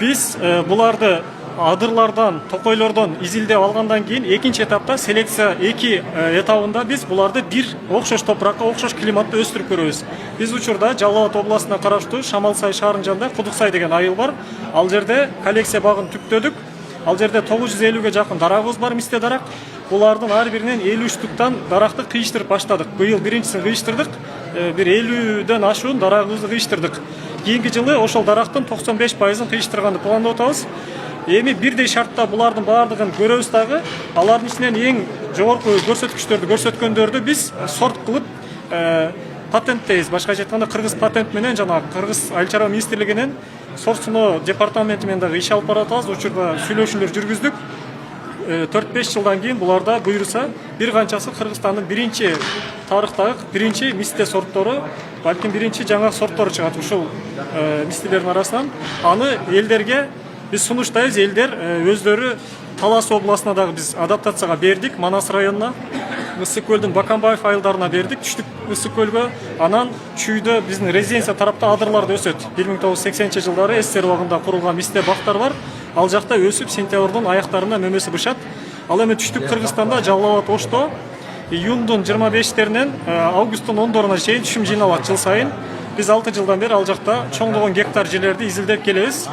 Biz bularda adırlardan, tokoйлордон изилдеп алгандан кийин экинчи этапта селекция 2 этабында biz буларды бир окшош топуракка, окшош климатта өстүрүп көрөбүз. Биз учурда Жалал Абад областына караштуу Шамалсай шаарынын жанында Кудуксай деген айыл бар. Ал жерде коллекция багын түптөдүк. Ал жерде 950ге жакын дарагыбыз бар, мисте дарак. Булардын ар биринен 53 туктан даракты кыйыштырып баштадык. Быйыл биринчисин кыйыштырдык. Бир 50ден ашуун дарагыбызды кыйыштырдык. Кийинки жылы ошол дарактын 95%ын кыйыштырганды пландап атабыз. Эми бирдей шартта булардын баардыгын көрөбүз дагы. Алардын ичинен эң жогорку көрсөткүчтөрдү көрсөткөндөрдү биз сорт кылып патенттейбиз. Башкача айтканда кыргыз патент менен жана кыргыз айыл чарба министрлигинин сорт сыноо департаменти менен дагы иш алып баратабыз. Учурда сүйлөшүүлөр жүргүздүк. 4-5 жылдан кийин буларда буйруса бир канчасы Кыргызстандын биринчи тарыхтагы биринчи мисте сорттору, балким биринчи жаңа сорттор чыгат ушул мистелердин арасынан. Аны элдерге биз сунуштайбыз, элдер өздөрү Талас областына дагы биз адаптацияга бердик, Манас районуна, Ысык көлдүн Баканбаев айылдарына бердик, түштүк Ысык көлгө. Анан чүйдө биздин резиденция тарапта адырларда өсөт. 1980-жылдары СССР убагында курулган мисте бактар бар. Ал жакта өсүп сентябрдын аяктарында мөмөсү бышат. Ал эми түштүк Кыргызстанда Жалал Абад Ошто июндун 25-теринен августтун 10-доруна чейин түшүм жыйналат жыл сайын. Биз 6 жылдан бери ал жакта чоңдогон гектар жерлерди изилдеп келебиз.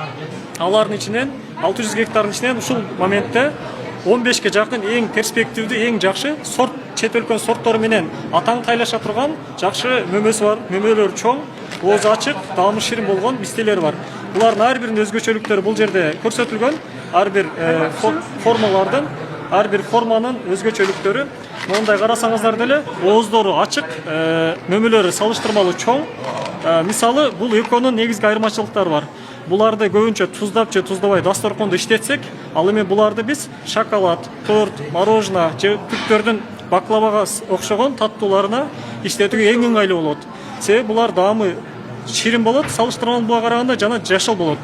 Алардын ичинен 600 гектардын ичинен ушул моментте 15ке жакын эң перспективдүү, эң жакшы сорт, чет өлкөнүн сорттору менен атаң тайлаша турган жакшы мөмөсү бар. Мөмөлөр чоң, оозу ачык, даамы ширин болгон мистелер бар. Булардын ар биринин өзгөчөлүктөрү бул жерде көрсөтүлгөн. Ар бир формалардын, ар бир форманын өзгөчөлүктөрү. Мондай карасаңыздар деле, ооздору ачык, мөмөлөрү салыштырмалуу чоң. Мисалы, бул экөөнүн негизги айырмачылыктары бар. Буларды көбүнчө туздап же туздабай дасторкондо иштетсек, ал эми буларды биз шоколад, торт, мороженое же түптөрдүн баклавага окшогон таттууларына иштетүүгө эң ыңгайлуу болот. Себеби булар даамы ширин болот, салыштырмалуу буга караганда жана жашыл болот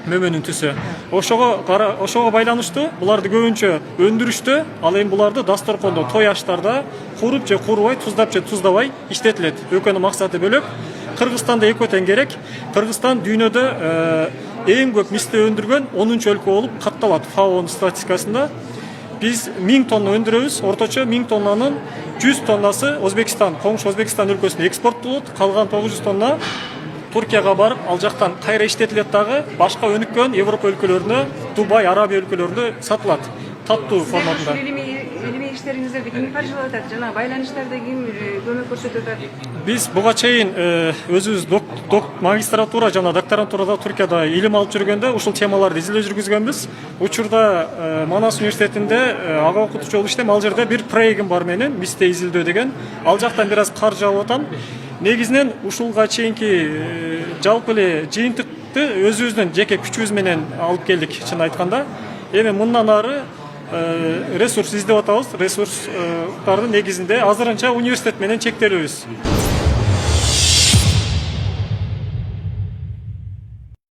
мөмөнүн түсү. Ошого байланыштуу буларды көбүнчө өндүрүштө, ал эми буларды дасторкондо, той аштарда куруп же курубай, туздап же туздабай иштетилет. Экөөнүн максаты бөлөк. Кыргызстанда экөө тең керек. Кыргызстан дүйнөдө эң көп мисте өндүргөн 10-өлкө болуп катталат ФАОнун статистикасында. Биз 1000 тонна өндүрөбүз, орточо 1000 тоннанын 100 тоннасы Өзбекстан, коңшу Өзбекстан өлкөсүнө экспорттолот, калган 900 тонна Туркияга барып, ал жактан кайра иштетилет дагы башка өнүккөн Европа өлкөлөрүнө, Дубай, Арабия өлкөлөрүнө сатылат таттуу форматында. Илимий иштериңиздерди ким каржылап атат жана байланыштарда ким көмөк көрсөтүп атат? Биз буга чейин өзүбүз магистратура жана докторантурада Туркияда илим алып жүргөндө ушул темаларды изилдөө жүргүзгөнбүз. Учурда Манас университетинде ага окутуучу болуп иштейм. Ал жерде бир проектим бар менен, мисте изилдөө деген. Ал жактан бир аз каржы алып атам. Негизинен ушулга чейинки жалпы эле жыйынтыкты өзүбүздүн жеке күчүбүз менен алып келдик, чын айтканда. Эми мындан ары ресурс издеп атабыз. Ресурстардын негизинде азырынча университет менен чектелебиз.